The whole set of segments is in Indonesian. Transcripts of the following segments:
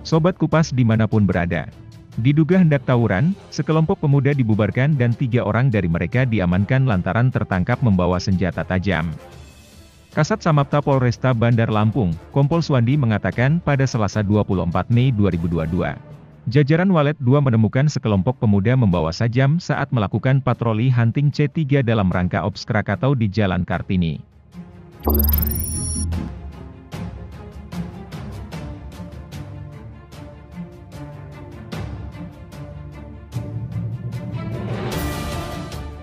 Sobat Kupas dimanapun berada. Diduga hendak tawuran, sekelompok pemuda dibubarkan dan 3 orang dari mereka diamankan lantaran tertangkap membawa senjata tajam. Kasat Samapta Polresta Bandar Lampung, Kompol Suwandi mengatakan pada Selasa 24 Mei 2022. Jajaran Walet 2 menemukan sekelompok pemuda membawa sajam saat melakukan patroli hunting C3 dalam rangka Ops Krakatau di Jalan Kartini.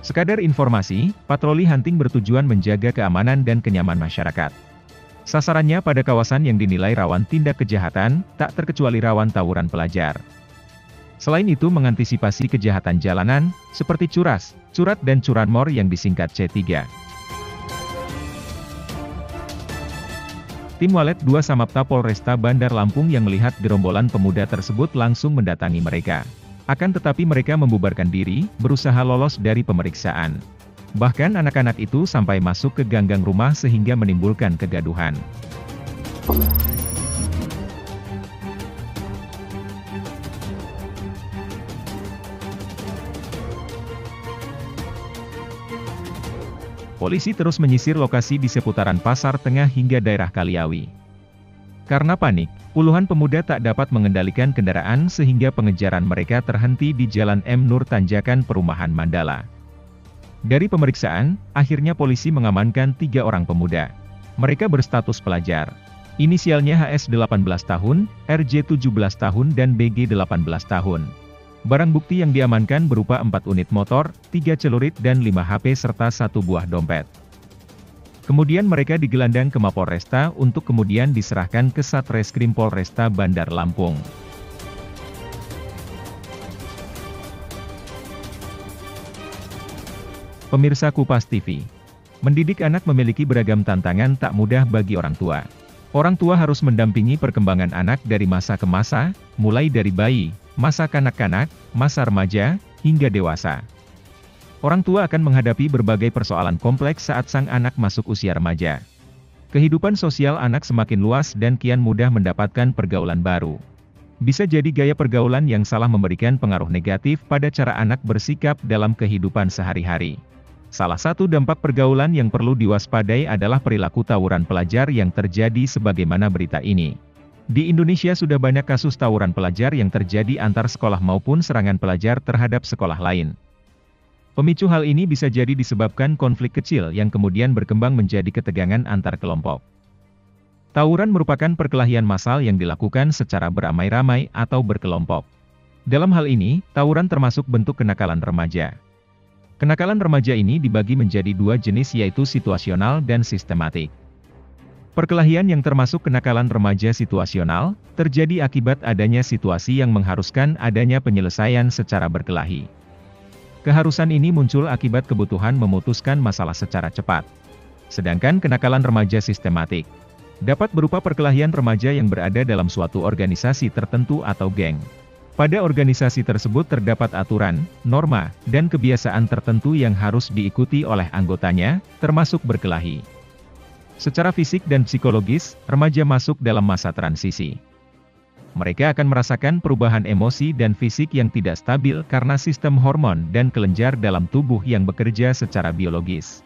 Sekadar informasi, patroli hunting bertujuan menjaga keamanan dan kenyamanan masyarakat. Sasarannya pada kawasan yang dinilai rawan tindak kejahatan, tak terkecuali rawan tawuran pelajar. Selain itu mengantisipasi kejahatan jalanan, seperti curas, curat dan curanmor yang disingkat C3. Tim Walet 2 Samapta Polresta Bandar Lampung yang melihat gerombolan pemuda tersebut langsung mendatangi mereka. Akan tetapi mereka membubarkan diri, berusaha lolos dari pemeriksaan. Bahkan anak-anak itu sampai masuk ke ganggang rumah sehingga menimbulkan kegaduhan. Polisi terus menyisir lokasi di seputaran Pasar Tengah hingga daerah Kaliawi. Karena panik, puluhan pemuda tak dapat mengendalikan kendaraan sehingga pengejaran mereka terhenti di Jalan M. Nur Tanjakan Perumahan Mandala. Dari pemeriksaan, akhirnya polisi mengamankan 3 orang pemuda. Mereka berstatus pelajar. Inisialnya HS 18 tahun, RJ 17 tahun dan BG 18 tahun. Barang bukti yang diamankan berupa 4 unit motor, 3 celurit dan 5 HP serta 1 buah dompet. Kemudian mereka digelandang ke Mapolresta untuk kemudian diserahkan ke Satreskrim Polresta Bandar Lampung. Pemirsa Kupas TV, mendidik anak memiliki beragam tantangan tak mudah bagi orang tua. Orang tua harus mendampingi perkembangan anak dari masa ke masa, mulai dari bayi, masa kanak-kanak, masa remaja, hingga dewasa. Orang tua akan menghadapi berbagai persoalan kompleks saat sang anak masuk usia remaja. Kehidupan sosial anak semakin luas dan kian mudah mendapatkan pergaulan baru. Bisa jadi gaya pergaulan yang salah memberikan pengaruh negatif pada cara anak bersikap dalam kehidupan sehari-hari. Salah satu dampak pergaulan yang perlu diwaspadai adalah perilaku tawuran pelajar yang terjadi sebagaimana berita ini. Di Indonesia sudah banyak kasus tawuran pelajar yang terjadi antar sekolah maupun serangan pelajar terhadap sekolah lain. Pemicu hal ini bisa jadi disebabkan konflik kecil yang kemudian berkembang menjadi ketegangan antar kelompok. Tawuran merupakan perkelahian massal yang dilakukan secara beramai-ramai atau berkelompok. Dalam hal ini, tawuran termasuk bentuk kenakalan remaja. Kenakalan remaja ini dibagi menjadi 2 jenis yaitu situasional dan sistematik. Perkelahian yang termasuk kenakalan remaja situasional, terjadi akibat adanya situasi yang mengharuskan adanya penyelesaian secara berkelahi. Keharusan ini muncul akibat kebutuhan memutuskan masalah secara cepat. Sedangkan kenakalan remaja sistematik dapat berupa perkelahian remaja yang berada dalam suatu organisasi tertentu atau geng. Pada organisasi tersebut terdapat aturan, norma, dan kebiasaan tertentu yang harus diikuti oleh anggotanya, termasuk berkelahi. Secara fisik dan psikologis, remaja masuk dalam masa transisi. Mereka akan merasakan perubahan emosi dan fisik yang tidak stabil karena sistem hormon dan kelenjar dalam tubuh yang bekerja secara biologis.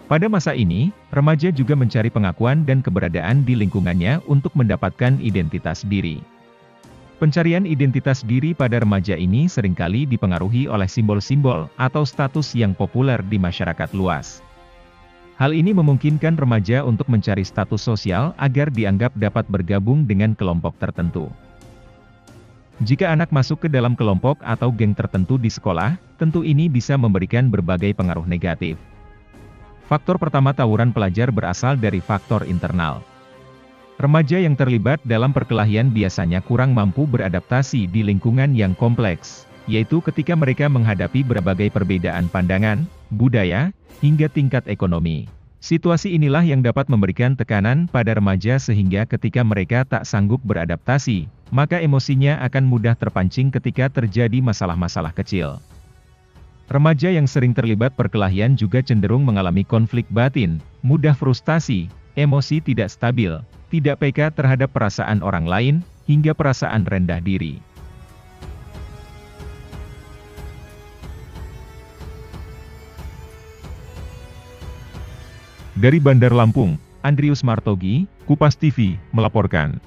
Pada masa ini, remaja juga mencari pengakuan dan keberadaan di lingkungannya untuk mendapatkan identitas diri. Pencarian identitas diri pada remaja ini seringkali dipengaruhi oleh simbol-simbol atau status yang populer di masyarakat luas. Hal ini memungkinkan remaja untuk mencari status sosial agar dianggap dapat bergabung dengan kelompok tertentu. Jika anak masuk ke dalam kelompok atau geng tertentu di sekolah, tentu ini bisa memberikan berbagai pengaruh negatif. Faktor pertama tawuran pelajar berasal dari faktor internal. Remaja yang terlibat dalam perkelahian biasanya kurang mampu beradaptasi di lingkungan yang kompleks, yaitu ketika mereka menghadapi berbagai perbedaan pandangan, budaya, hingga tingkat ekonomi. Situasi inilah yang dapat memberikan tekanan pada remaja sehingga ketika mereka tak sanggup beradaptasi, maka emosinya akan mudah terpancing ketika terjadi masalah-masalah kecil. Remaja yang sering terlibat perkelahian juga cenderung mengalami konflik batin, mudah frustasi, emosi tidak stabil, tidak peka terhadap perasaan orang lain, hingga perasaan rendah diri. Dari Bandar Lampung, Andrius Martogi, Kupas TV, melaporkan.